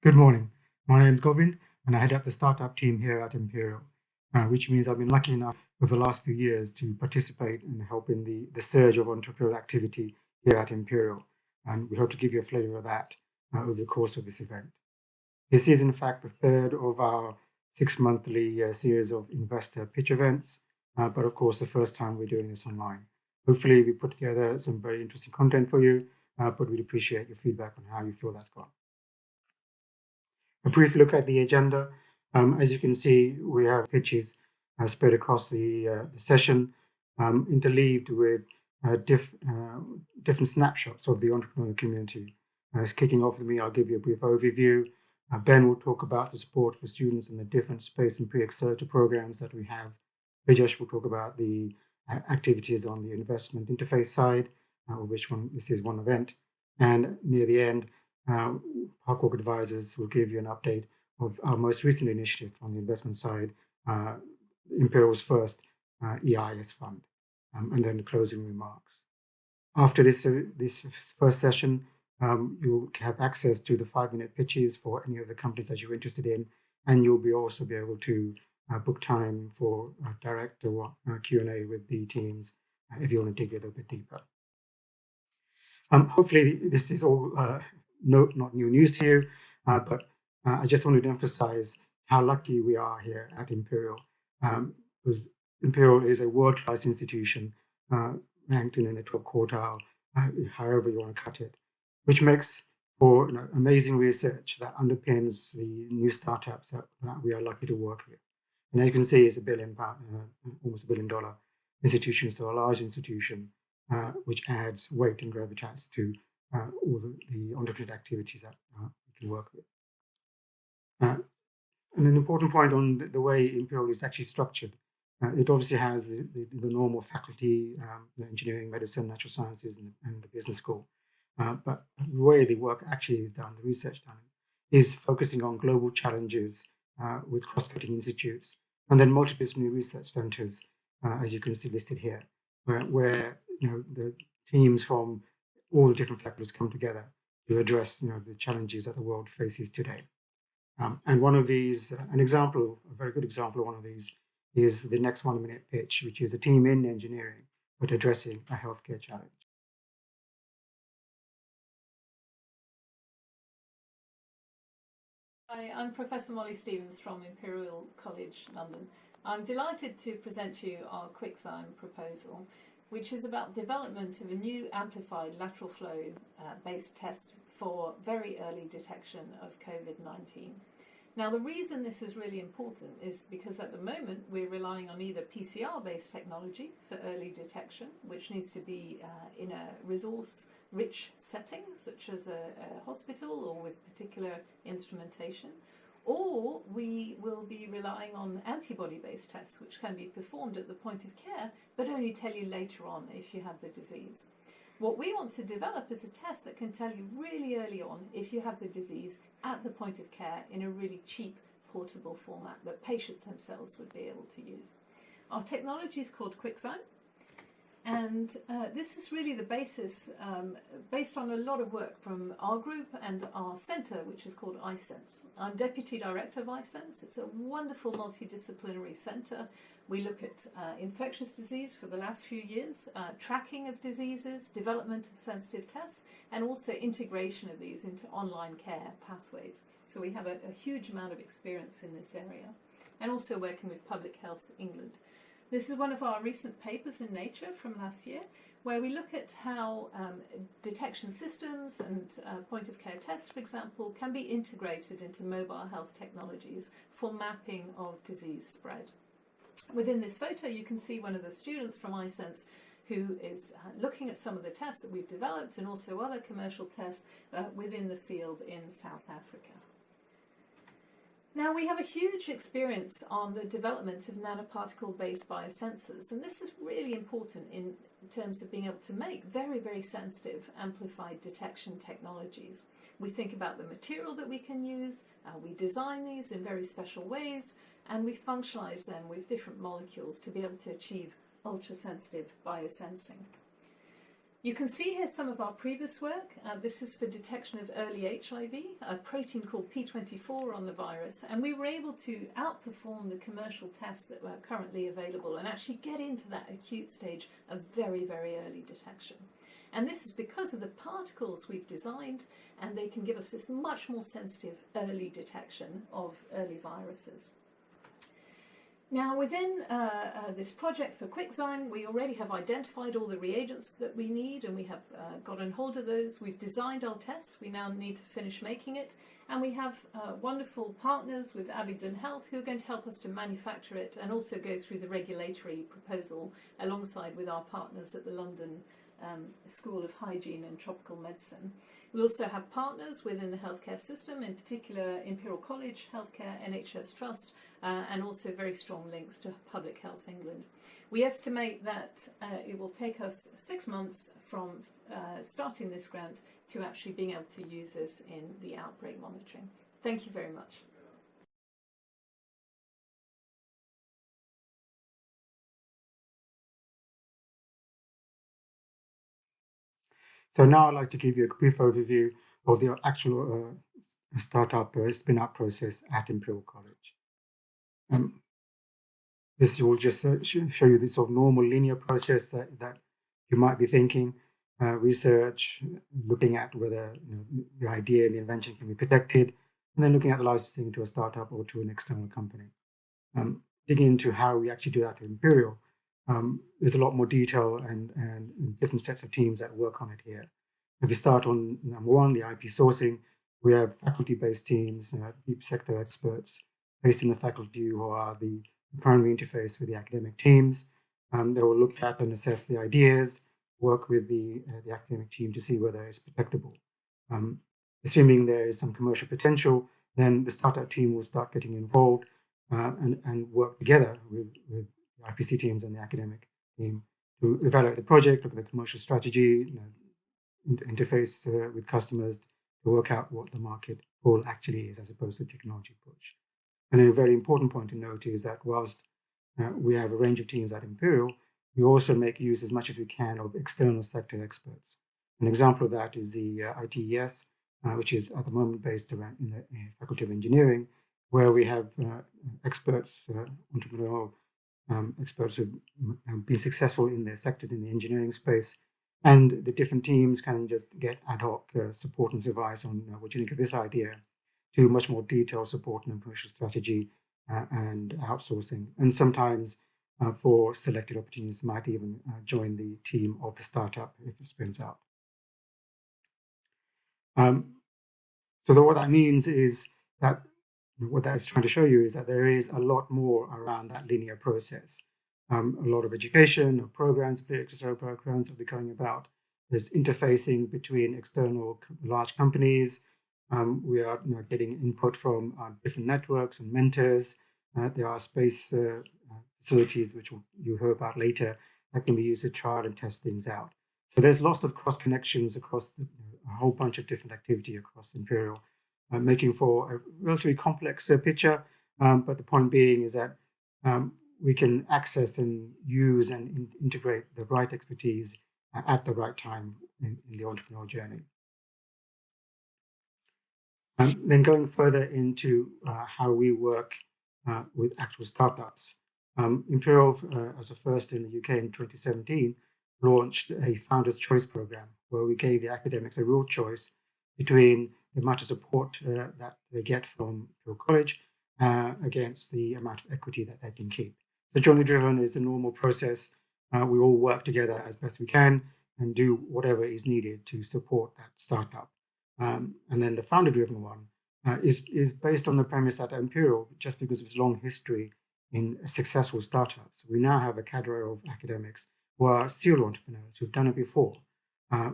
Good morning. My name is Govind, and I head up the startup team here at Imperial, which means I've been lucky enough over the last few years to participate and help in the surge of entrepreneurial activity here at Imperial. And we hope to give you a flavor of that over the course of this event. This is, in fact, the third of our 6 monthly series of investor pitch events, but of course, the first time we're doing this online. Hopefully, we put together some very interesting content for you, but we'd appreciate your feedback on how you feel that's gone. A brief look at the agenda. As you can see, we have pitches spread across the session, interleaved with different snapshots of the entrepreneurial community. Kicking off with me, I'll give you a brief overview. Ben will talk about the support for students in the different space and pre-accelerator programs that we have. Vijesh will talk about the activities on the investment interface side, of which this is one event. And near the end, Parkwalk Advisors will give you an update of our most recent initiative on the investment side, Imperial's first EIS fund, and then the closing remarks. After this first session, you'll have access to the 5-minute pitches for any of the companies that you're interested in, and you'll also be able to book time for direct or Q&A with the teams if you want to dig a little bit deeper. Hopefully, this is all not new news to you, but I just wanted to emphasize how lucky we are here at Imperial. Because Imperial is a world-class institution, ranked in the top quartile, however you want to cut it, which makes for amazing research that underpins the new startups that we are lucky to work with. And as you can see, it's almost $1 billion institution, so a large institution, which adds weight and gravitas to all the entrepreneurial activities that we can work with. And an important point on the way Imperial is actually structured. It obviously has the normal faculty, the engineering, medicine, natural sciences, and the business school. But the way the work actually is done, the research done, is focusing on global challenges with cross-cutting institutes, and then multidisciplinary research centers, as you can see listed here, where the teams from all the different faculties come together to address the challenges that the world faces today. And one of these, a very good example of one of these, is the next 1-minute pitch, which is a team in engineering, but addressing a healthcare challenge. Hi, I'm Professor Molly Stevens from Imperial College London. I'm delighted to present to you our QuickSign proposal, which is about development of a new amplified lateral flow based test for very early detection of COVID-19. Now, the reason this is really important is because at the moment we're relying on either PCR-based technology for early detection, which needs to be in a resource-rich setting, such as a hospital or with particular instrumentation, or we will be relying on antibody-based tests, which can be performed at the point of care, but only tell you later on if you have the disease. What we want to develop is a test that can tell you really early on if you have the disease at the point of care in a really cheap, portable format that patients themselves would be able to use. Our technology is called QuickSign, and this is really the basis, based on a lot of work from our group and our centre, which is called iSense. I'm Deputy Director of iSense. It's a wonderful multidisciplinary centre. We look at infectious disease for the last few years, tracking of diseases, development of sensitive tests, and also integration of these into online care pathways. So we have a huge amount of experience in this area, and also working with Public Health England. This is one of our recent papers in Nature from last year, where we look at how detection systems and point-of-care tests, for example, can be integrated into mobile health technologies for mapping of disease spread. Within this photo, you can see one of the students from iSense who is looking at some of the tests that we've developed and also other commercial tests within the field in South Africa. Now, we have a huge experience on the development of nanoparticle-based biosensors, and this is really important in terms of being able to make very, very sensitive amplified detection technologies. We think about the material that we can use, we design these in very special ways, and we functionalize them with different molecules to be able to achieve ultra-sensitive biosensing. You can see here some of our previous work. This is for detection of early HIV, a protein called P24 on the virus, and we were able to outperform the commercial tests that were currently available and actually get into that acute stage of very, very early detection. And this is because of the particles we've designed, and they can give us this much more sensitive early detection of early viruses. Now, within this project for QuickZyme, we already have identified all the reagents that we need, and we have gotten hold of those. We've designed our tests. We now need to finish making it. And we have wonderful partners with Abingdon Health who are going to help us to manufacture it and also go through the regulatory proposal alongside with our partners at the London School of Hygiene and Tropical Medicine. We also have partners within the healthcare system, in particular Imperial College Healthcare, NHS Trust, and also very strong links to Public Health England. We estimate that it will take us 6 months from starting this grant to actually being able to use this in the outbreak monitoring. Thank you very much. So now I'd like to give you a brief overview of the actual startup spin-up process at Imperial College. This will just show you the sort of normal linear process that you might be thinking. Research, looking at whether the idea and the invention can be protected, and then looking at the licensing to a startup or to an external company. Digging into how we actually do that at Imperial, there's a lot more detail and different sets of teams that work on it here. If we start on number one, the IP sourcing, we have faculty-based teams, deep sector experts based in the faculty who are the primary interface with the academic teams. They will look at and assess the ideas, work with the academic team to see whether it's protectable. Assuming there is some commercial potential, then the startup team will start getting involved and work together with the IPC teams and the academic team to evaluate the project, look at the commercial strategy, interface with customers to work out what the market pull actually is as opposed to technology push. And then a very important point to note is that whilst we have a range of teams at Imperial, we also make use as much as we can of external sector experts. An example of that is the ITES, which is at the moment based around in the Faculty of Engineering, where we have experts, entrepreneurial experts who have been successful in their sectors in the engineering space, and the different teams can just get ad hoc support and advice on what you think of this idea, to much more detailed support and commercial strategy and outsourcing. And sometimes for selected opportunities might even join the team of the startup if it spins out. So what that means is that what that's trying to show you is that there is a lot more around that linear process. A lot of education, of programs, pre-accelerator programs are becoming about. There's interfacing between external large companies. We are getting input from different networks and mentors. There are space facilities, which you'll hear about later, that can be used to trial and test things out. So there's lots of cross connections across a whole bunch of different activity across Imperial, making for a relatively complex picture. But the point being is that we can access and use and integrate the right expertise at the right time in the entrepreneurial journey. Then going further into how we work with actual startups. Imperial, as a first in the UK in 2017, launched a Founders' Choice program where we gave the academics a real choice between the amount of support that they get from Imperial College against the amount of equity that they can keep. So jointly driven is a normal process. We all work together as best we can and do whatever is needed to support that startup. And then the founder-driven one is based on the premise that Imperial, just because of its long history in successful startups, we now have a cadre of academics who are serial entrepreneurs who've done it before,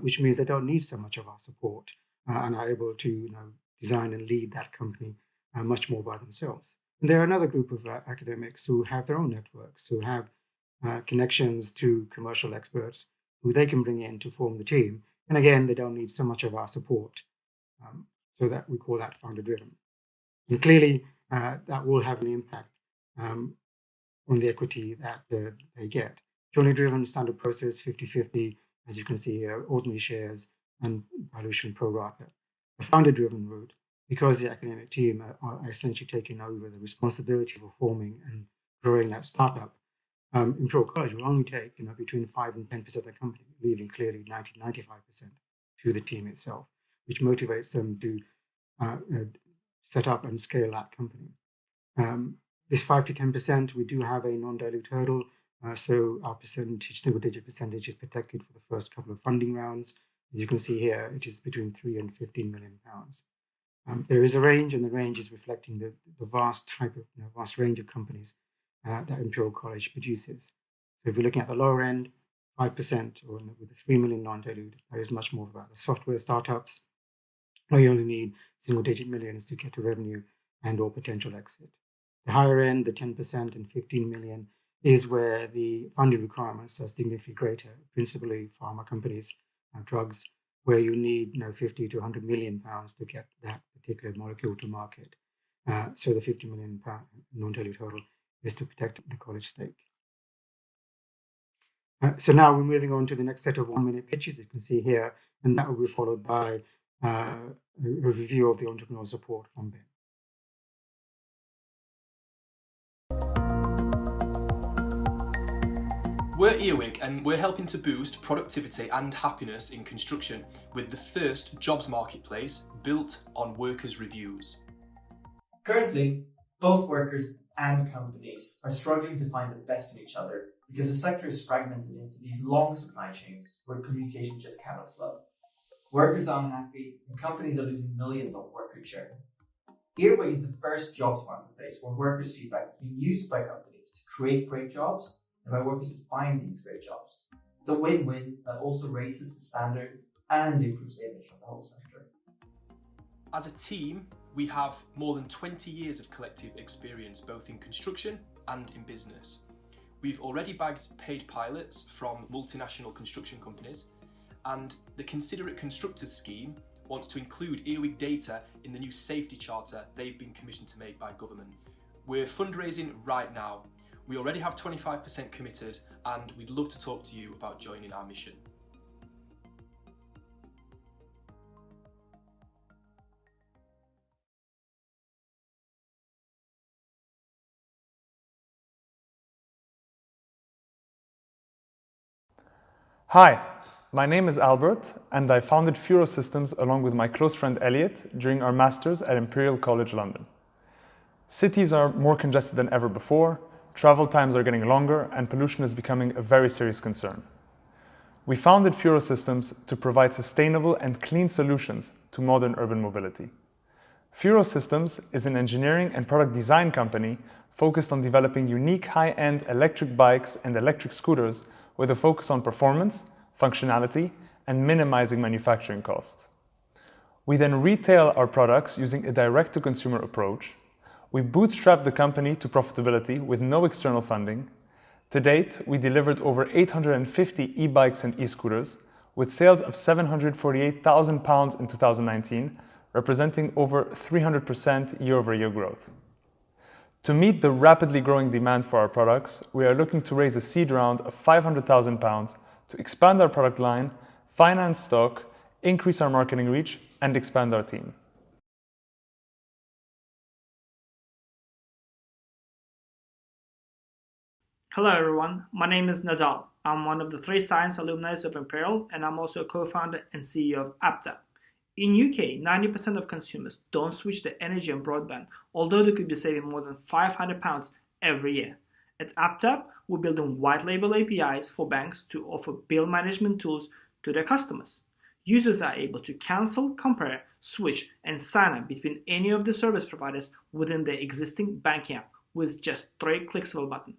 which means they don't need so much of our support and are able to design and lead that company much more by themselves. And there are another group of academics who have their own networks, who have connections to commercial experts who they can bring in to form the team. And again, they don't need so much of our support. So that we call that founder-driven. And clearly, that will have an impact on the equity that they get. Jointly driven, standard process, 50-50, as you can see here, ordinary shares and dilution pro rata. A founder-driven route, because the academic team are essentially taking over the responsibility for forming and growing that startup. Imperial College will only take between 5 and 10% of the company, leaving clearly 90-95% to the team itself, which motivates them to set up and scale that company. This 5 to 10%, we do have a non-dilute hurdle, so our single-digit percentage is protected for the first couple of funding rounds. As you can see here, it is between 3 and 15 million pounds. There is a range, and the range is reflecting the vast range of companies that Imperial College produces. So if you're looking at the lower end, 5% or with a 3 million non-dilute, that is much more about the software startups, where you only need single-digit millions to get to revenue and or potential exit. The higher end, the 10% and 15 million, is where the funding requirements are significantly greater, principally pharma companies, drugs, where you need 50 to 100 million pounds to get that particular molecule to market. So the 50 million pound non-dilute hurdle is to protect the college stake. So now we're moving on to the next set of 1-minute pitches you can see here, and that will be followed by a review of the entrepreneurial support from Ben. We're Earwig, and we're helping to boost productivity and happiness in construction with the first jobs marketplace built on workers' reviews. Currently, both workers and companies are struggling to find the best in each other because the sector is fragmented into these long supply chains where communication just cannot flow. Workers are unhappy and companies are losing millions on worker churn. Earwig is the first jobs marketplace where workers' feedback is being used by companies to create great jobs and by workers to find these great jobs. It's a win-win that also raises the standard and improves the image of the whole sector. As a team, we have more than 20 years of collective experience both in construction and in business. We've already bagged paid pilots from multinational construction companies, and the Considerate Constructors scheme wants to include Earwig data in the new safety charter they've been commissioned to make by government. We're fundraising right now. We already have 25% committed, and we'd love to talk to you about joining our mission. Hi, my name is Albert, and I founded Furo Systems along with my close friend Elliot during our masters at Imperial College London. Cities are more congested than ever before, travel times are getting longer, and pollution is becoming a very serious concern. We founded Furo Systems to provide sustainable and clean solutions to modern urban mobility. Furo Systems is an engineering and product design company focused on developing unique high-end electric bikes and electric scooters with a focus on performance, functionality, and minimizing manufacturing costs. We then retail our products using a direct-to-consumer approach. We bootstrapped the company to profitability with no external funding. To date, we delivered over 850 e-bikes and e-scooters with sales of £748,000 in 2019, representing over 300% year-over-year growth. To meet the rapidly growing demand for our products, we are looking to raise a seed round of £500,000 to expand our product line, finance stock, increase our marketing reach, and expand our team. Hello everyone, my name is Nadal. I'm one of the 3 science alumni of Imperial, and I'm also a co-founder and CEO of AgTech. In UK, 90% of consumers don't switch to energy and broadband, although they could be saving more than £500 every year. At AgTech, we're building white label APIs for banks to offer bill management tools to their customers. Users are able to cancel, compare, switch, and sign up between any of the service providers within their existing banking app with just 3 clicks of a button.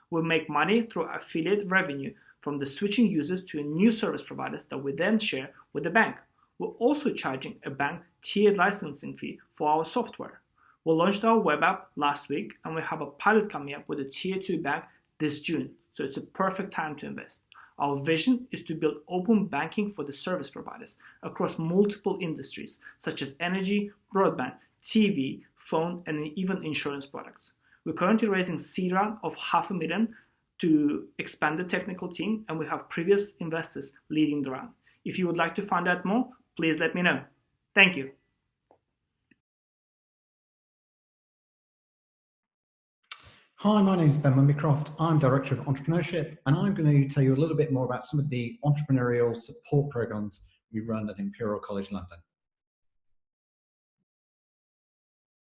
We make money through affiliate revenue from the switching users to new service providers that we then share with the bank. We're also charging a bank tiered licensing fee for our software. We launched our web app last week, and we have a pilot coming up with a tier 2 bank this June, so it's a perfect time to invest. Our vision is to build open banking for the service providers across multiple industries such as energy, broadband, TV, phone, and even insurance products. We're currently raising seed round of £500,000 to expand the technical team, and we have previous investors leading the round. If you would like to find out more, please let me know. Thank you. Hi, my name is Ben Mumbycroft. I'm Director of Entrepreneurship, and I'm going to tell you a little bit more about some of the entrepreneurial support programs we run at Imperial College London.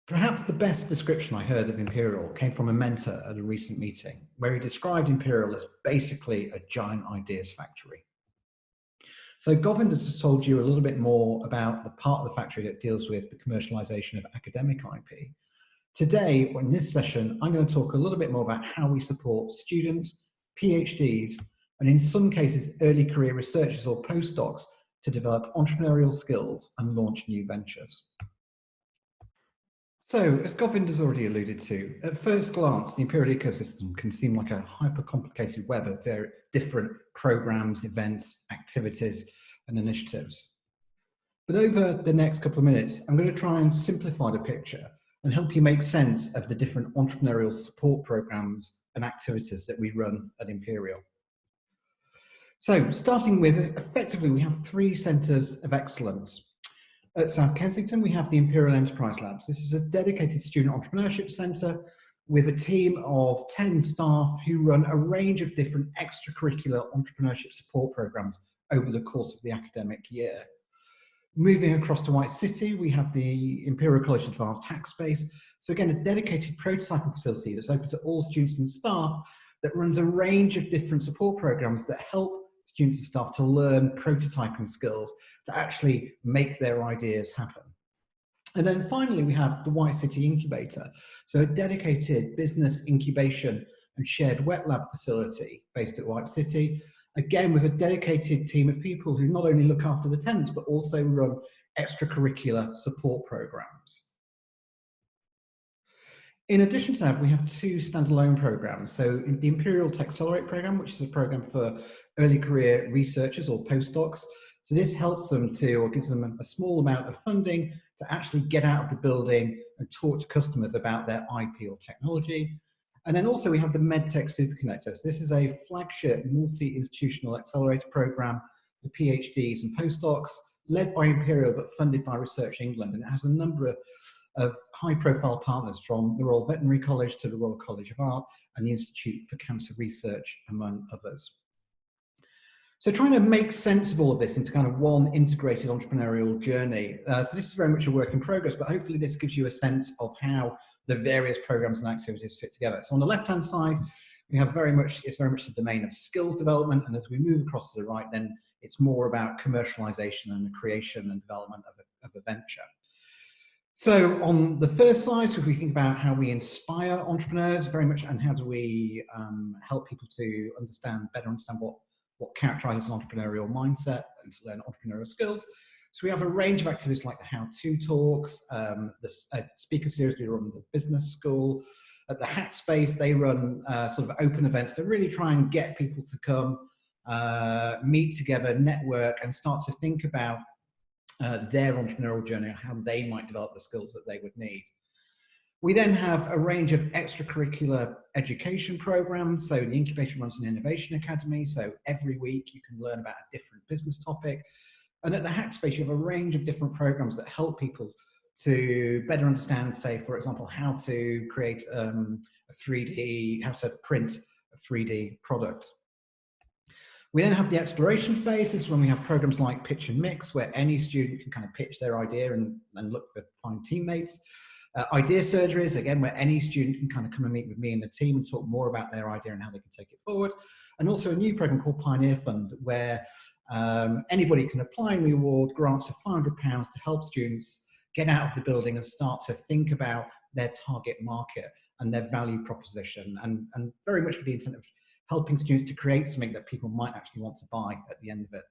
Perhaps the best description I heard of Imperial came from a mentor at a recent meeting, where he described Imperial as basically a giant ideas factory. So Govind has told you a little bit more about the part of the factory that deals with the commercialization of academic IP. Today, in this session, I'm going to talk a little bit more about how we support students, PhDs, and in some cases, early career researchers or postdocs to develop entrepreneurial skills and launch new ventures. So, as Govind has already alluded to, at first glance, the Imperial ecosystem can seem like a hyper-complicated web of very different programs, events, activities, and initiatives. But over the next couple of minutes, I'm going to try and simplify the picture and help you make sense of the different entrepreneurial support programs and activities that we run at Imperial. So, starting with, effectively, we have 3 centres of excellence. At South Kensington, we have the Imperial Enterprise Labs. This is a dedicated student entrepreneurship centre with a team of 10 staff who run a range of different extracurricular entrepreneurship support programs over the course of the academic year. Moving across to White City, we have the Imperial College Advanced Hackspace. So again, a dedicated prototyping facility that's open to all students and staff that runs a range of different support programs that help students and staff to learn prototyping skills to actually make their ideas happen. And then finally, we have the White City Incubator. So a dedicated business incubation and shared wet lab facility based at White City, again with a dedicated team of people who not only look after the tenants, but also run extracurricular support programs. In addition to that, we have 2 standalone programs. So the Imperial Tech Accelerate program, which is a program for early career researchers or postdocs. So this helps them to, or gives them a small amount of funding to actually get out of the building and talk to customers about their IP or technology. And then also we have the MedTech Superconnector. So this is a flagship multi-institutional accelerator program for PhDs and postdocs, led by Imperial but funded by Research England. And it has a number of high-profile partners from the Royal Veterinary College to the Royal College of Art and the Institute for Cancer Research, among others. So trying to make sense of all of this into kind of one integrated entrepreneurial journey. So this is very much a work in progress, but hopefully this gives you a sense of how the various programs and activities fit together. So on the left-hand side, we have it's very much the domain of skills development. And as we move across to the right, then it's more about commercialization and the creation and development of a venture. So on the first side, so if we think about how we inspire entrepreneurs very much and how do we help people to better understand what characterizes an entrepreneurial mindset and to learn entrepreneurial skills. So we have a range of activities like the how-to talks, the speaker series we run at the business school. At the Hackspace, they run sort of open events that really try and get people to come, meet together, network, and start to think about their entrepreneurial journey, how they might develop the skills that they would need. We then have a range of extracurricular education programs. So the incubator runs an innovation academy. So every week you can learn about a different business topic. And at the Hackspace, you have a range of different programs that help people to better understand, say, for example, how to create how to print a 3D product. We then have the exploration phase. This is when we have programs like Pitch and Mix, where any student can kind of pitch their idea and look for find teammates. Idea surgeries, again, where any student can kind of come and meet with me and the team and talk more about their idea and how they can take it forward. And also a new program called Pioneer Fund, where anybody can apply and we award grants of £500 to help students get out of the building and start to think about their target market and their value proposition, and very much with the intent of helping students to create something that people might actually want to buy at the end of it.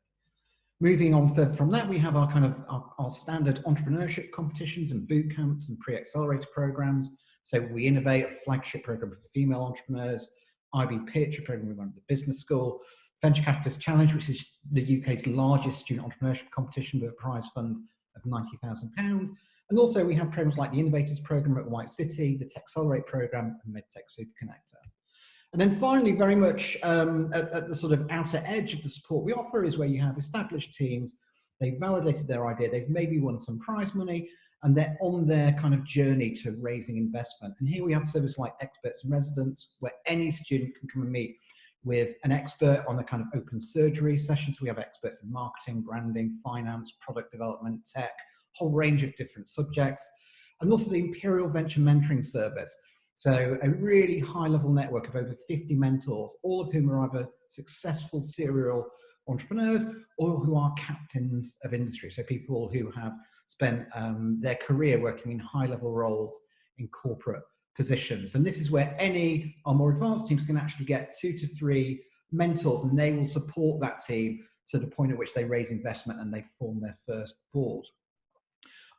Moving on further from that, we have our kind of our standard entrepreneurship competitions and boot camps and pre-accelerator programs. So we innovate a flagship program for female entrepreneurs, IB Pitch, a program we run at the business school, Venture Capitalist Challenge, which is the UK's largest student entrepreneurship competition with a prize fund of £90,000. And also we have programs like the Innovators program at White City, the Tech Accelerate program, and MedTech Superconnector. And then finally, very much at the sort of outer edge of the support we offer is where you have established teams, they've validated their idea, they've maybe won some prize money, and they're on their kind of journey to raising investment. And here we have services like experts in residence, where any student can come and meet with an expert on the kind of open surgery sessions. We have experts in marketing, branding, finance, product development, tech, a whole range of different subjects. And also the Imperial Venture Mentoring Service. So a really high-level network of over 50 mentors, all of whom are either successful serial entrepreneurs or who are captains of industry. So people who have spent their career working in high-level roles in corporate positions. And this is where any our more advanced teams can actually get 2 to 3 mentors, and they will support that team to the point at which they raise investment and they form their first board.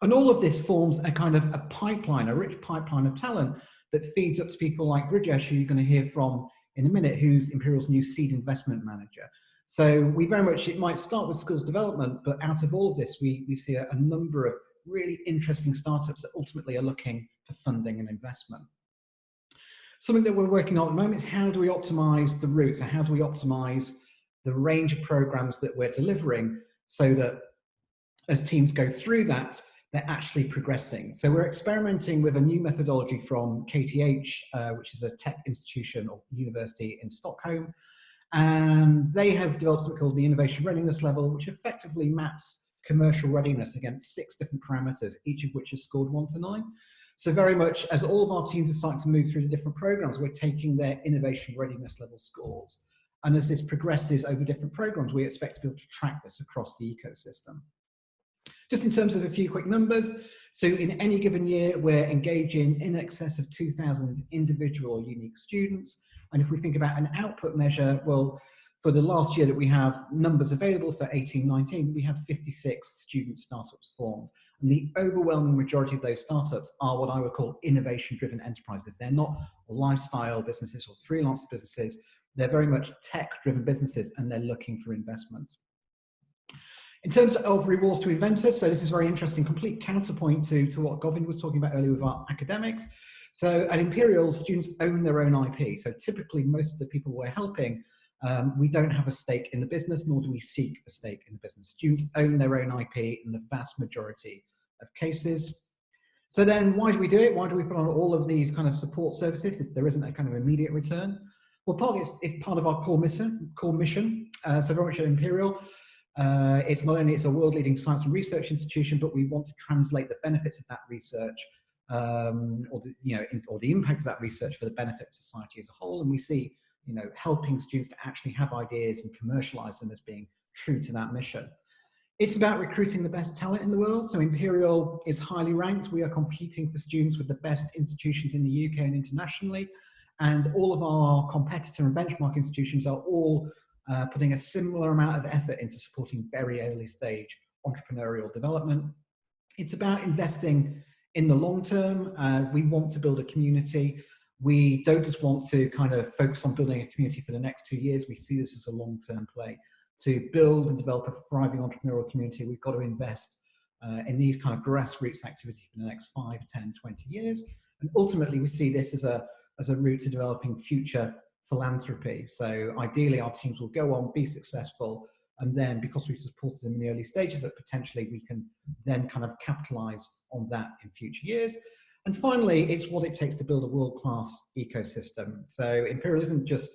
And all of this forms a kind of a pipeline, a rich pipeline of talent that feeds up to people like Brijesh, who you're going to hear from in a minute, who's Imperial's new seed investment manager. So we very much, it might start with skills development, but out of all of this, we see a number of really interesting startups that ultimately are looking for funding and investment. Something that we're working on at the moment is how do we optimize the route? So how do we optimize the range of programs that we're delivering so that as teams go through that, they're actually progressing. So we're experimenting with a new methodology from KTH, which is a tech institution or university in Stockholm. And they have developed something called the innovation readiness level, which effectively maps commercial readiness against 6 different parameters, each of which is scored 1 to 9. So very much as all of our teams are starting to move through the different programs, we're taking their innovation readiness level scores. And as this progresses over different programs, we expect to be able to track this across the ecosystem. Just in terms of a few quick numbers, so in any given year, we're engaging in excess of 2,000 individual or unique students. And if we think about an output measure, well, for the last year that we have numbers available, so 18-19, we have 56 student startups formed. And the overwhelming majority of those startups are what I would call innovation-driven enterprises. They're not lifestyle businesses or freelance businesses. They're very much tech-driven businesses, and they're looking for investment. In terms of rewards to inventors, so this is very interesting, complete counterpoint to what Govind was talking about earlier with our academics. So at Imperial, students own their own IP. So typically, most of the people we're helping, we don't have a stake in the business, nor do we seek a stake in the business. Students own their own IP in the vast majority of cases. So then why do we do it? Why do we put on all of these kind of support services if there isn't a kind of immediate return? Well, partly it's part of our core mission. So very much at Imperial, it's not only it's a world-leading science and research institution, but we want to translate the benefits of that research or the impact of that research for the benefit of society as a whole. And we see, helping students to actually have ideas and commercialize them as being true to that mission. It's about recruiting the best talent in the world. So Imperial is highly ranked. We are competing for students with the best institutions in the UK and internationally. And all of our competitor and benchmark institutions are all putting a similar amount of effort into supporting very early stage entrepreneurial development. It's about investing in the long term. We want to build a community. We don't just want to kind of focus on building a community for the next 2 years. We see this as a long-term play. To build and develop a thriving entrepreneurial community, we've got to invest in these kind of grassroots activity for the next 5, 10, 20 years. And ultimately, we see this as a route to developing future philanthropy. So ideally, our teams will go on, be successful, and then because we've supported them in the early stages, that potentially we can then kind of capitalize on that in future years. And finally, it's what it takes to build a world-class ecosystem. So Imperial isn't just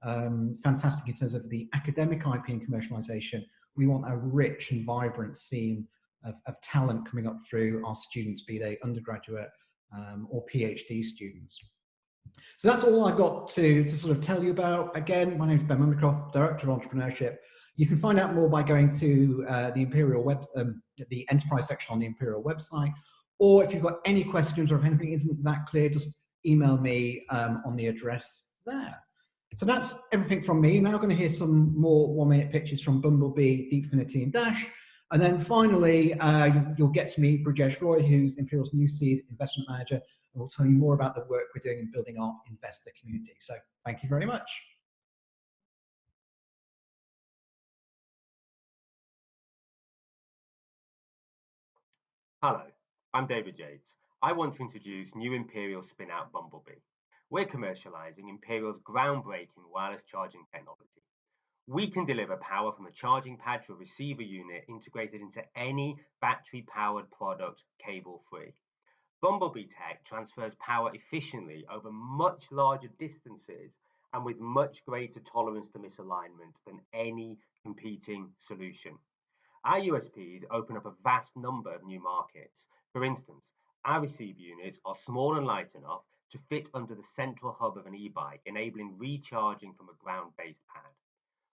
fantastic in terms of the academic IP and commercialization. We want a rich and vibrant scene of talent coming up through our students, be they undergraduate or PhD students. So that's all I've got to sort of tell you about. Again, my name is Ben Mumicroft, Director of Entrepreneurship. You can find out more by going to the Imperial the enterprise section on the Imperial website. Or if you've got any questions or if anything isn't that clear, just email me on the address there. So that's everything from me. Now I'm going to hear some more 1-minute pitches from Bumblebee, Deepfinity and Dash. And then finally, you'll get to meet Brijesh Roy, who's Imperial's new seed investment manager, and we'll tell you more about the work we're doing in building our investor community. So thank you very much. Hello, I'm David Yates. I want to introduce new Imperial spin-out Bumblebee. we're commercializing Imperial's groundbreaking wireless charging technology. We can deliver power from a charging pad to a receiver unit integrated into any battery-powered product cable-free. Bumblebee Tech transfers power efficiently over much larger distances and with much greater tolerance to misalignment than any competing solution. Our USPs open up a vast number of new markets. For instance, our receiver units are small and light enough to fit under the central hub of an e-bike, enabling recharging from a ground-based pad.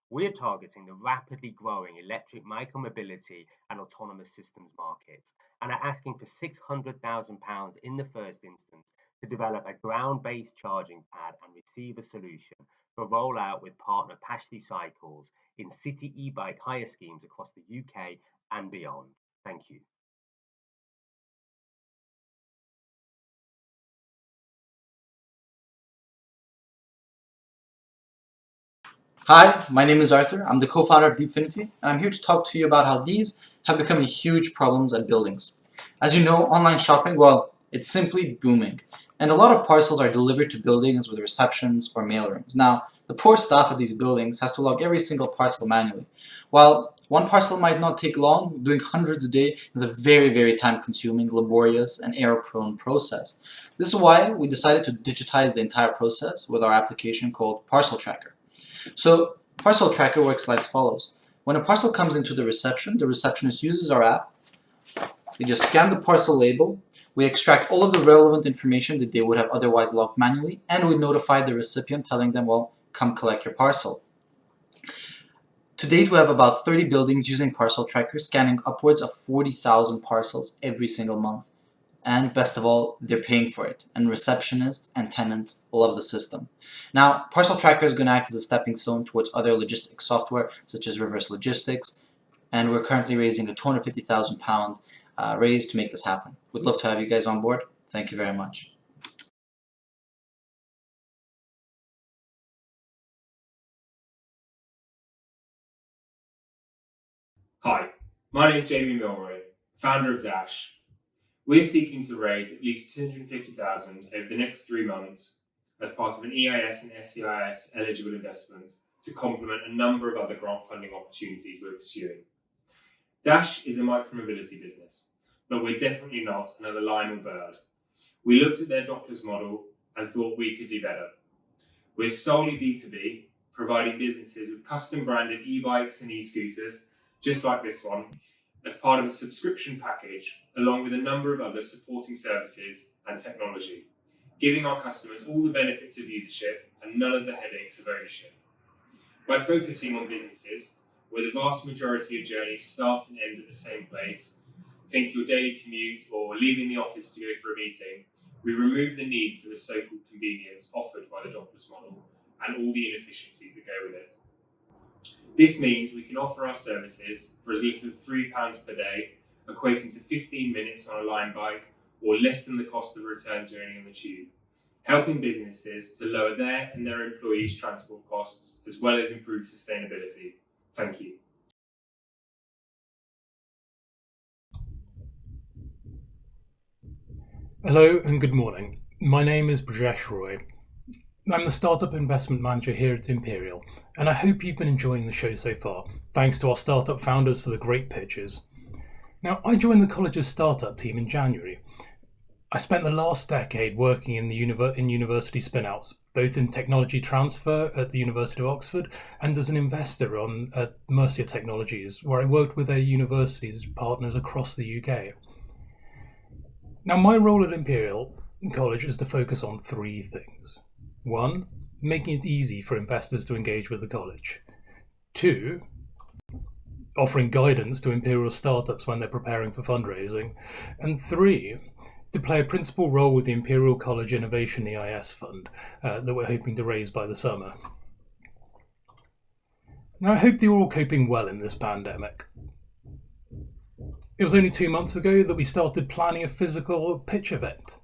We're targeting the rapidly growing electric micromobility and autonomous systems markets and are asking for £600,000 in the first instance to develop a ground-based charging pad and receiver solution for rollout with partner Pashley Cycles in city e-bike hire schemes across the UK and beyond. Thank you. Hi, my name is Arthur. I'm the co-founder of Deepfinity, and I'm here to talk to you about how these have become a huge problem at buildings. As you know, online shopping, well, it's simply booming, and a lot of parcels are delivered to buildings with receptions or mailrooms. Now, the poor staff at these buildings has to log every single parcel manually. While one parcel might not take long, doing hundreds a day is a very, very time-consuming, laborious, and error-prone process. This is why we decided to digitize the entire process with our application called Parcel Tracker. So Parcel Tracker works as follows. When a parcel comes into the receptionist uses our app. We just scan the parcel label, we extract all of the relevant information that they would have otherwise logged manually, and we notify the recipient telling them, well, come collect your parcel. To date, we have about 30 buildings using Parcel Tracker, scanning upwards of 40,000 parcels every single month. And best of all, they're paying for it, and receptionists and tenants love the system. Now, Parcel Tracker is going to act as a stepping stone towards other logistics software, such as reverse logistics, and we're currently raising a £250,000 raise to make this happen. We'd love to have you guys on board. Thank you very much. Hi, my name is Jamie Milroy, founder of Dash. We're seeking to raise at least $250,000 over the next 3 months as part of an EIS and SEIS eligible investment to complement a number of other grant funding opportunities we're pursuing. Dash is a micromobility business, but we're definitely not another Lionel Bird. We looked at their Doppler's model and thought we could do better. We're solely B2B, providing businesses with custom branded e-bikes and e-scooters, just like this one, as part of a subscription package, along with a number of other supporting services and technology, giving our customers all the benefits of usership and none of the headaches of ownership. By focusing on businesses where the vast majority of journeys start and end at the same place, think your daily commute or leaving the office to go for a meeting, we remove the need for the so-called convenience offered by the Doppler's model and all the inefficiencies that go with it. This means we can offer our services for as little as £3 per day, equating to 15 minutes on a line bike or less than the cost of a return journey on the tube, helping businesses to lower their and their employees' transport costs as well as improve sustainability. Thank you. Hello and good morning. My name is Brajesh Roy. I'm the Startup Investment Manager here at Imperial, and I hope you've been enjoying the show so far. Thanks to our startup founders for the great pitches. Now, I joined the college's startup team in January. I spent the last decade working in university spin-outs, both in technology transfer at the University of Oxford and as an investor at Mercia Technologies, where I worked with their universities partners across the UK. Now, my role at Imperial College is to focus on 3 things. 1, making it easy for investors to engage with the college. 2, offering guidance to Imperial startups when they're preparing for fundraising. And 3, to play a principal role with the Imperial College Innovation EIS Fund that we're hoping to raise by the summer. Now, I hope you're all coping well in this pandemic. It was only 2 months ago that we started planning a physical pitch event.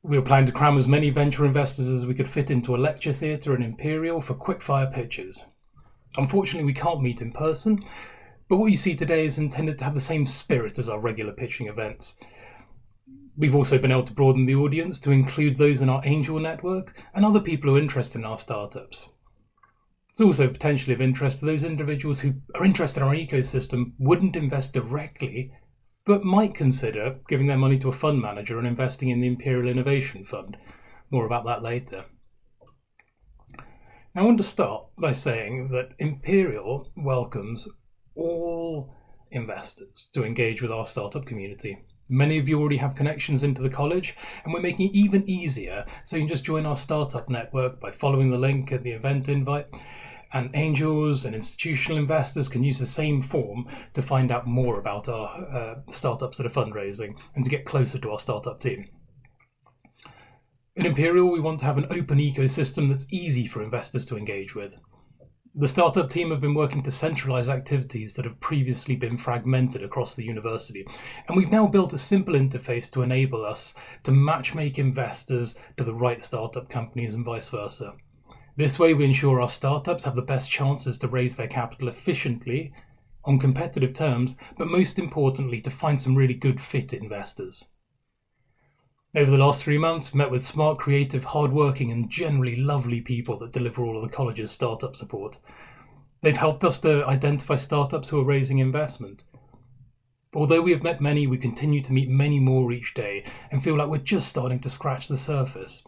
We were planning to cram as many venture investors as we could fit into a lecture theatre in Imperial for quick-fire pitches. Unfortunately, we can't meet in person, but what you see today is intended to have the same spirit as our regular pitching events. We've also been able to broaden the audience to include those in our angel network and other people who are interested in our startups. It's also potentially of interest to those individuals who are interested in our ecosystem, wouldn't invest directly, but might consider giving their money to a fund manager and investing in the Imperial Innovation Fund. More about that later. I want to start by saying that Imperial welcomes all investors to engage with our startup community. Many of you already have connections into the college, and we're making it even easier, so you can just join our startup network by following the link at the event invite. And angels and institutional investors can use the same form to find out more about our startups that are fundraising and to get closer to our startup team. At Imperial, we want to have an open ecosystem that's easy for investors to engage with. The startup team have been working to centralize activities that have previously been fragmented across the university, and we've now built a simple interface to enable us to matchmake investors to the right startup companies and vice versa. This way we ensure our startups have the best chances to raise their capital efficiently, on competitive terms, but most importantly to find some really good fit investors. Over the last 3 months, I've met with smart, creative, hard-working and generally lovely people that deliver all of the college's startup support. They've helped us to identify startups who are raising investment. Although we have met many, we continue to meet many more each day and feel like we're just starting to scratch the surface.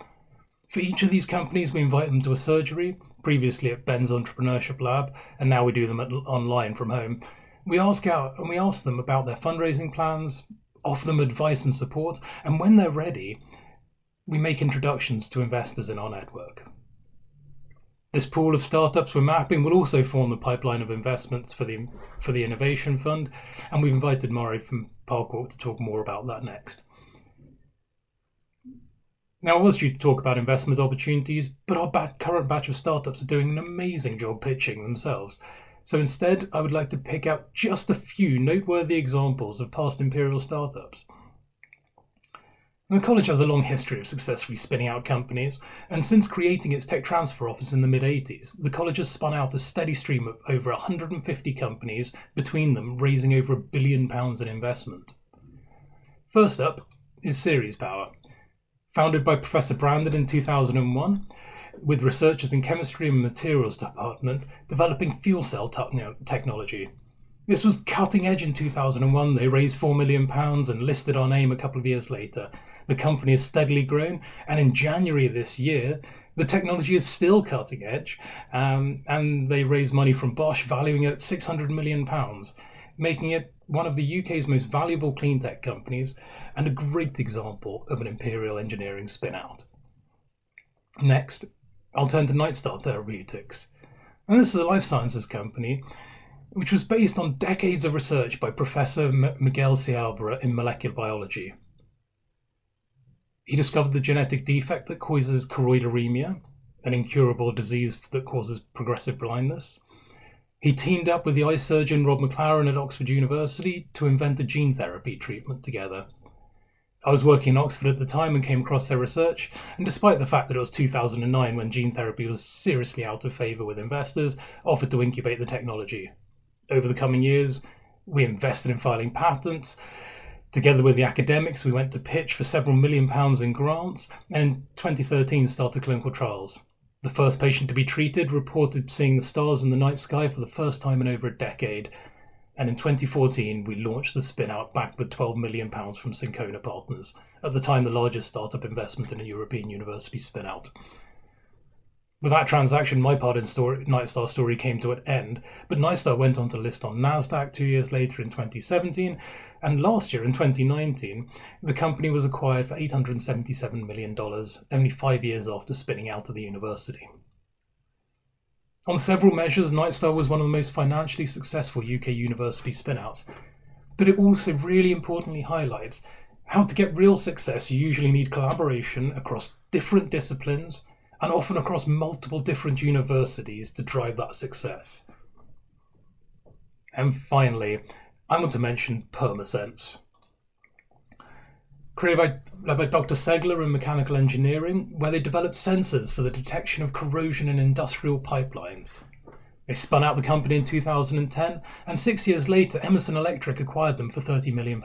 For each of these companies, we invite them to a surgery, previously at Ben's Entrepreneurship Lab, and now we do them online from home. We ask them about their fundraising plans, offer them advice and support, and when they're ready, we make introductions to investors in our network. This pool of startups we're mapping will also form the pipeline of investments for the Innovation Fund, and we've invited Murray from Parkwalk to talk more about that next. Now, I was due to talk about investment opportunities, but our current batch of startups are doing an amazing job pitching themselves. So instead, I would like to pick out just a few noteworthy examples of past Imperial startups. The college has a long history of successfully spinning out companies, and since creating its tech transfer office in the mid-80s, the college has spun out a steady stream of over 150 companies, between them raising over £1 billion in investment. First up is Ceres Power. Founded by Professor Brandon in 2001, with researchers in chemistry and materials department developing fuel cell technology. This was cutting edge in 2001. They raised £4 million and listed our name a couple of years later. The company has steadily grown, and in January this year, the technology is still cutting edge, and they raised money from Bosch, valuing it at £600 million, making it one of the UK's most valuable clean tech companies and a great example of an Imperial engineering spin-out. Next, I'll turn to Nightstar Therapeutics. And this is a life sciences company which was based on decades of research by Professor Miguel Ciabra in molecular biology. He discovered the genetic defect that causes choroideremia, an incurable disease that causes progressive blindness. He teamed up with the eye surgeon Rob McLaren at Oxford University to invent a gene therapy treatment together. I was working in Oxford at the time and came across their research, and despite the fact that it was 2009 when gene therapy was seriously out of favour with investors, offered to incubate the technology. Over the coming years, we invested in filing patents. Together with the academics, we went to pitch for several £1 million in grants, and in 2013 started clinical trials. The first patient to be treated reported seeing the stars in the night sky for the first time in over a decade. And in 2014, we launched the spin-out backed with £12 million from Syncona Partners, at the time the largest startup investment in a European university spin-out. With that transaction, my part in Nightstar story came to an end, but Nightstar went on to list on NASDAQ 2 years later in 2017, and last year in 2019, the company was acquired for $877 million, only 5 years after spinning out of the university. On several measures, Nightstar was one of the most financially successful UK university spin-outs, but it also really importantly highlights how to get real success you usually need collaboration across different disciplines and often across multiple different universities to drive that success. And finally, I want to mention Permasense. Created by Dr. Segler in mechanical engineering, where they developed sensors for the detection of corrosion in industrial pipelines. They spun out the company in 2010, and 6 years later, Emerson Electric acquired them for £30 million.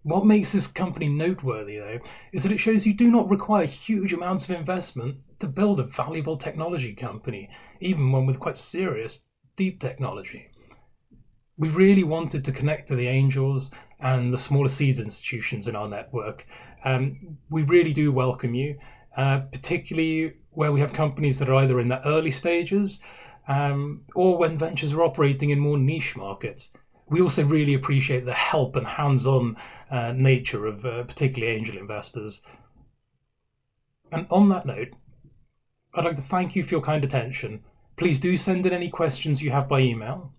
What makes this company noteworthy, though, is that it shows you do not require huge amounts of investment to build a valuable technology company, even one with quite serious, deep technology. We really wanted to connect to the angels and the smaller seeds institutions in our network. We really do welcome you, particularly where we have companies that are either in the early stages or when ventures are operating in more niche markets. We also really appreciate the help and hands-on nature of particularly angel investors. And on that note, I'd like to thank you for your kind attention. Please do send in any questions you have by email.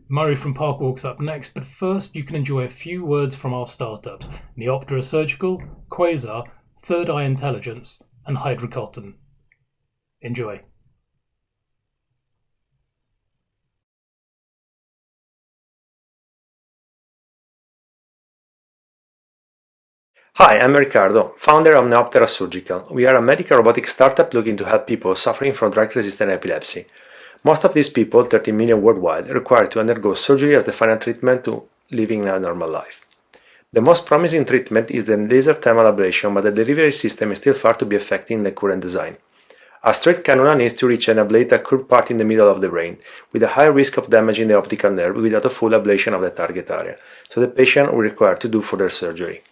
Murray from Parkwalk's up next, but first you can enjoy a few words from our startups, Neoptera Surgical, Quasar, Third Eye Intelligence, and Hydrocotton. Enjoy. Hi, I'm Riccardo, founder of Neoptera Surgical. We are a medical robotic startup looking to help people suffering from drug-resistant epilepsy. Most of these people, 30 million worldwide, require to undergo surgery as the final treatment to living a normal life. The most promising treatment is the laser thermal ablation, but the delivery system is still far to be effective in the current design. A straight cannula needs to reach and ablate a curved part in the middle of the brain, with a high risk of damaging the optical nerve without a full ablation of the target area, so the patient will require to do further surgery.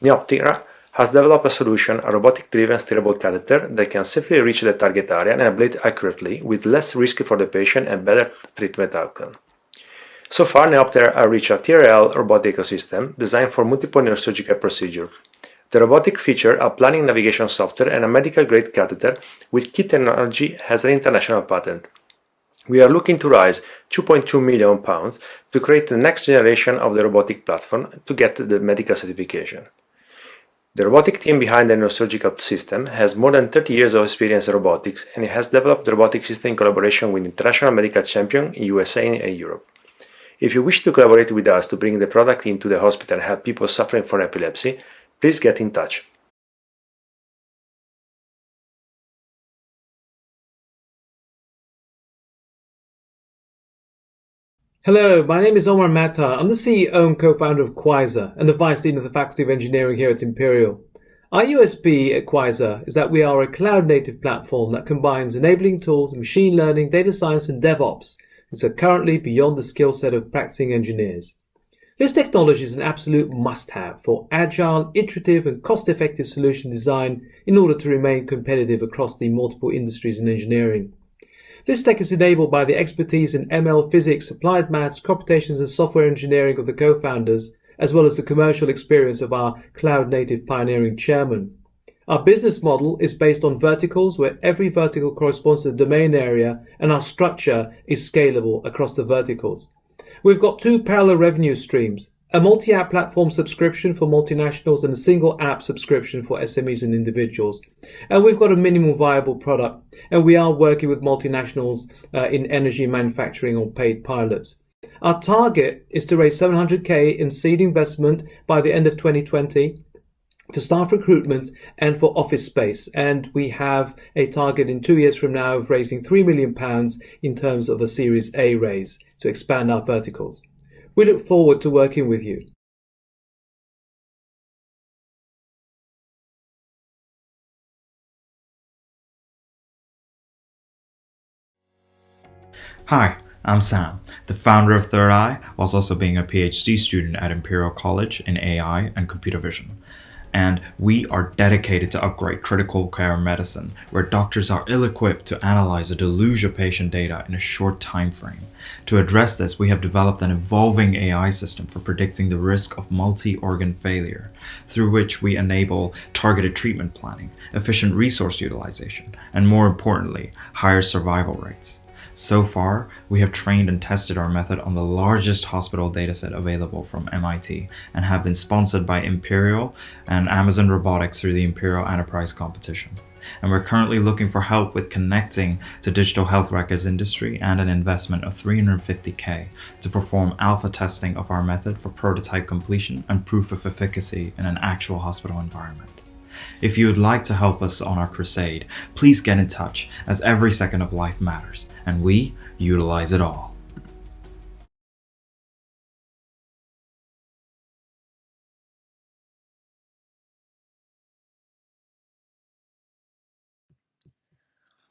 Neoptera has developed a solution, a robotic-driven steerable catheter that can safely reach the target area and ablate accurately with less risk for the patient and better treatment outcome. So far, Neoptera has reached a TRL robotic ecosystem designed for multiple neurosurgical procedures. The robotic features a planning navigation software and a medical-grade catheter with key technology has an international patent. We are looking to raise £2.2 million to create the next generation of the robotic platform to get the medical certification. The robotic team behind the neurosurgical system has more than 30 years of experience in robotics, and it has developed the robotic system in collaboration with international medical champions in USA and Europe. If you wish to collaborate with us to bring the product into the hospital and help people suffering from epilepsy, please get in touch. Hello, my name is Omar Matar. I'm the CEO and co-founder of Quasar and the Vice Dean of the Faculty of Engineering here at Imperial. Our USP at Quasar is that we are a cloud-native platform that combines enabling tools, machine learning, data science and DevOps, which are currently beyond the skill set of practicing engineers. This technology is an absolute must-have for agile, iterative and cost-effective solution design in order to remain competitive across the multiple industries in engineering. This tech is enabled by the expertise in ML, physics, applied maths, computations and software engineering of the co-founders, as well as the commercial experience of our cloud-native pioneering chairman. Our business model is based on verticals where every vertical corresponds to the domain area and our structure is scalable across the verticals. We've got two parallel revenue streams, a multi-app platform subscription for multinationals and a single app subscription for SMEs and individuals. And we've got a minimum viable product, and we are working with multinationals in energy manufacturing on paid pilots. Our target is to raise 700k in seed investment by the end of 2020 for staff recruitment and for office space. And we have a target in 2 years from now of raising £3 million in terms of a Series A raise to expand our verticals. We look forward to working with you. Hi, I'm Sam, the founder of Third Eye, whilst also being a PhD student at Imperial College in AI and computer vision. And we are dedicated to upgrade critical care medicine, where doctors are ill-equipped to analyze a deluge of patient data in a short time frame. To address this, we have developed an evolving AI system for predicting the risk of multi-organ failure, through which we enable targeted treatment planning, efficient resource utilization, and more importantly, higher survival rates. So far, we have trained and tested our method on the largest hospital dataset available from MIT and have been sponsored by Imperial and Amazon Robotics through the Imperial Enterprise competition. And we're currently looking for help with connecting to digital health records industry and an investment of 350k to perform alpha testing of our method for prototype completion and proof of efficacy in an actual hospital environment. If you would like to help us on our crusade, please get in touch, as every second of life matters, and we utilize it all.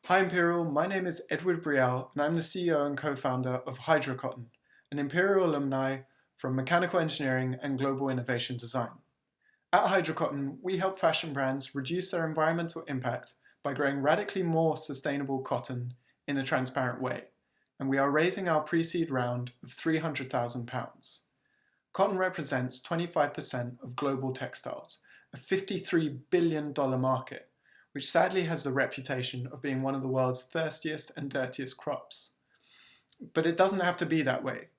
Hi Imperial, my name is Edward Brielle and I'm the CEO and co-founder of HydroCotton, an Imperial alumni from mechanical engineering and global innovation design. At HydroCotton, we help fashion brands reduce their environmental impact by growing radically more sustainable cotton in a transparent way, and we are raising our pre-seed round of £300,000. Cotton represents 25% of global textiles, a $53 billion market, which sadly has the reputation of being one of the world's thirstiest and dirtiest crops. But it doesn't have to be that way.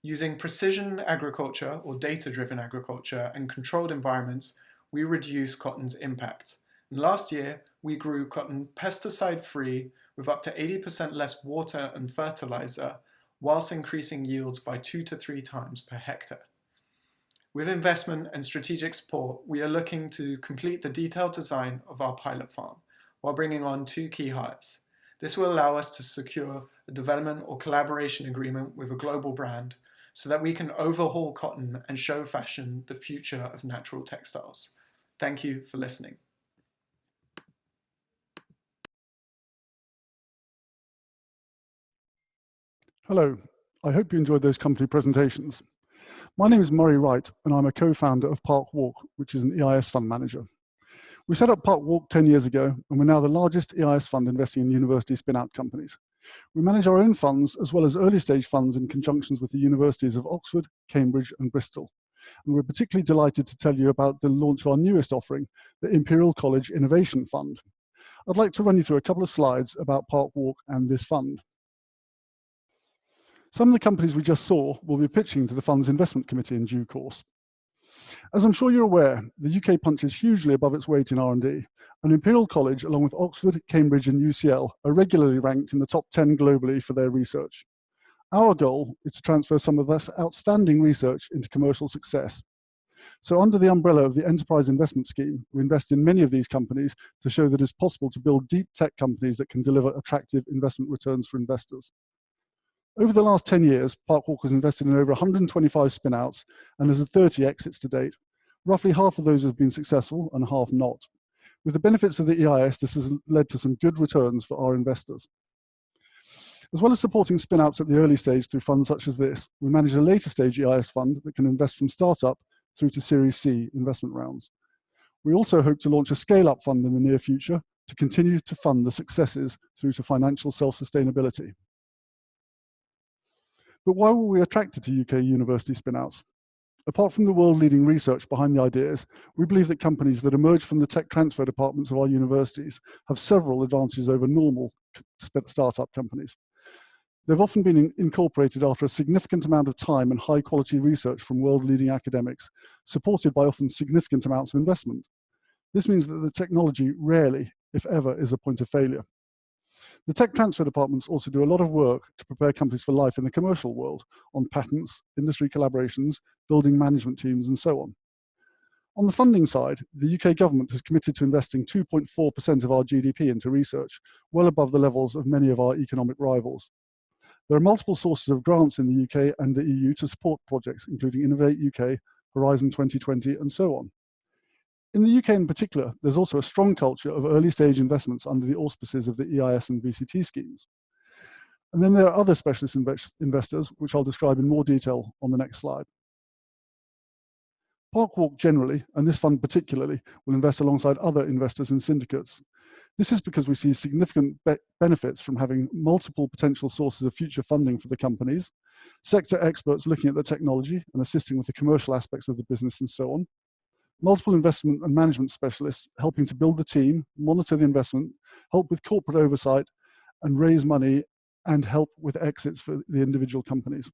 Using precision agriculture or data-driven agriculture and controlled environments, we reduce cotton's impact. And last year, we grew cotton pesticide-free with up to 80% less water and fertilizer, whilst increasing yields by 2 to 3 times per hectare. With investment and strategic support, we are looking to complete the detailed design of our pilot farm while bringing on 2 key hires. This will allow us to secure a development or collaboration agreement with a global brand so that we can overhaul cotton and show fashion the future of natural textiles. Thank you for listening. Hello, I hope you enjoyed those company presentations. My name is Murray Wright and I'm a co-founder of Parkwalk, which is an EIS fund manager. We set up Parkwalk 10 years ago and we're now the largest EIS fund investing in university spin-out companies. We manage our own funds as well as early stage funds in conjunctions with the universities of Oxford, Cambridge and Bristol. And we're particularly delighted to tell you about the launch of our newest offering, the Imperial College Innovation Fund. I'd like to run you through a couple of slides about Parkwalk and this fund. Some of the companies we just saw will be pitching to the fund's investment committee in due course. As I'm sure you're aware, the UK punches hugely above its weight in R&D, and Imperial College, along with Oxford, Cambridge and UCL, are regularly ranked in the top 10 globally for their research. Our goal is to transfer some of this outstanding research into commercial success. So under the umbrella of the Enterprise Investment Scheme, we invest in many of these companies to show that it's possible to build deep tech companies that can deliver attractive investment returns for investors. Over the last 10 years, Parkwalk has invested in over 125 spin-outs and has had 30 exits to date. Roughly half of those have been successful and half not. With the benefits of the EIS, this has led to some good returns for our investors. As well as supporting spin-outs at the early stage through funds such as this, we manage a later stage EIS fund that can invest from startup through to Series C investment rounds. We also hope to launch a scale-up fund in the near future to continue to fund the successes through to financial self-sustainability. But why were we attracted to UK university spin-outs? Apart from the world-leading research behind the ideas, we believe that companies that emerge from the tech transfer departments of our universities have several advantages over normal startup companies. They've often been incorporated after a significant amount of time and high-quality research from world-leading academics, supported by often significant amounts of investment. This means that the technology rarely, if ever, is a point of failure. The tech transfer departments also do a lot of work to prepare companies for life in the commercial world on patents, industry collaborations, building management teams, and so on. On the funding side, the UK government has committed to investing 2.4% of our GDP into research, well above the levels of many of our economic rivals. There are multiple sources of grants in the UK and the EU to support projects, including Innovate UK, Horizon 2020, and so on. In the UK in particular, there's also a strong culture of early stage investments under the auspices of the EIS and VCT schemes. And then there are other specialist investors, which I'll describe in more detail on the next slide. Parkwalk generally, and this fund particularly, will invest alongside other investors in syndicates. This is because we see significant benefits from having multiple potential sources of future funding for the companies, sector experts looking at the technology and assisting with the commercial aspects of the business and so on, multiple investment and management specialists helping to build the team, monitor the investment, help with corporate oversight, and raise money and help with exits for the individual companies.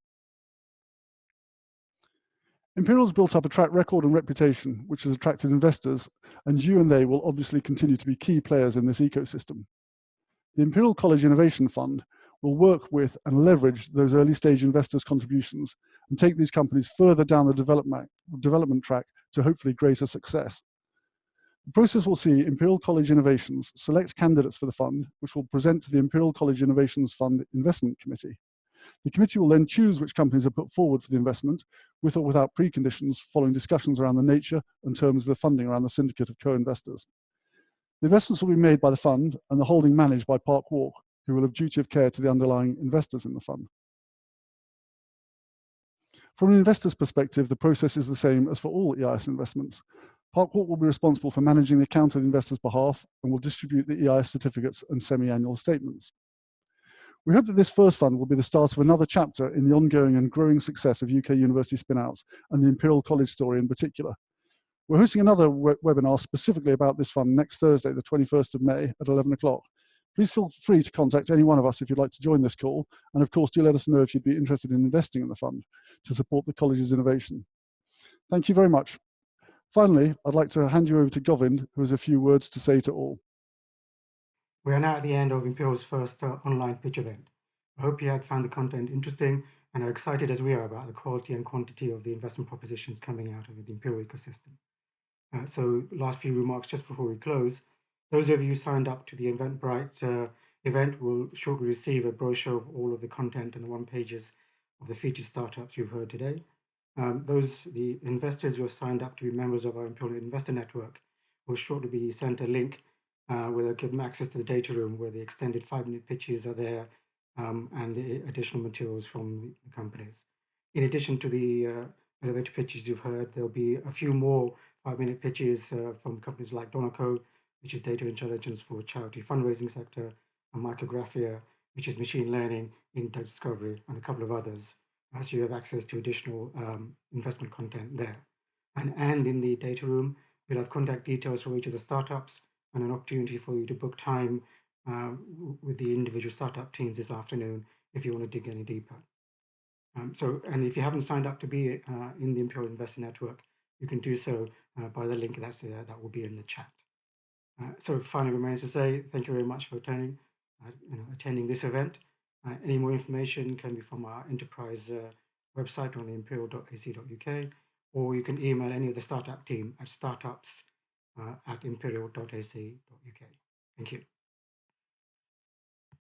Imperial's built up a track record and reputation which has attracted investors, and you and they will obviously continue to be key players in this ecosystem. The Imperial College Innovation Fund will work with and leverage those early stage investors' contributions and take these companies further down the development track to hopefully greater success. The process will see Imperial College Innovations select candidates for the fund, which will present to the Imperial College Innovations Fund Investment Committee. The committee will then choose which companies are put forward for the investment, with or without preconditions, following discussions around the nature and terms of the funding around the syndicate of co-investors. The investments will be made by the fund and the holding managed by Parkwalk, who will have duty of care to the underlying investors in the fund. From an investor's perspective, the process is the same as for all EIS investments. Parkwalk will be responsible for managing the account on the investor's behalf and will distribute the EIS certificates and semi-annual statements. We hope that this first fund will be the start of another chapter in the ongoing and growing success of UK university spin-outs and the Imperial College story in particular. We're hosting another webinar specifically about this fund next Thursday, the 21st of May at 11 o'clock. Please feel free to contact any one of us if you'd like to join this call. And of course, do let us know if you'd be interested in investing in the fund to support the college's innovation. Thank you very much. Finally, I'd like to hand you over to Govind, who has a few words to say to all. We are now at the end of Imperial's first online pitch event. I hope you had found the content interesting and are excited as we are about the quality and quantity of the investment propositions coming out of the Imperial ecosystem. So last few remarks just before we close. Those of you who signed up to the Eventbrite event will shortly receive a brochure of all of the content and the one pages of the featured startups you've heard today. The investors who have signed up to be members of our Imperial Investor Network will shortly be sent a link where they'll give them access to the data room where the extended 5-minute pitches are there and the additional materials from the companies. In addition to the elevator pitches you've heard, there'll be a few more 5-minute pitches from companies like Donoco, which is data intelligence for charity fundraising sector, and Micrographia, which is machine learning in drug discovery, and a couple of others. So you have access to additional investment content there. And in the data room, we'll have contact details for each of the startups and an opportunity for you to book time with the individual startup teams this afternoon if you want to dig any deeper. And if you haven't signed up to be in the Imperial Investor Network, you can do so by the link that's there, that will be in the chat. So finally remains to say thank you very much for attending this event. Any more information can be from our enterprise website on the imperial.ac.uk, or you can email any of the startup team at startups@imperial.ac.uk. Thank you.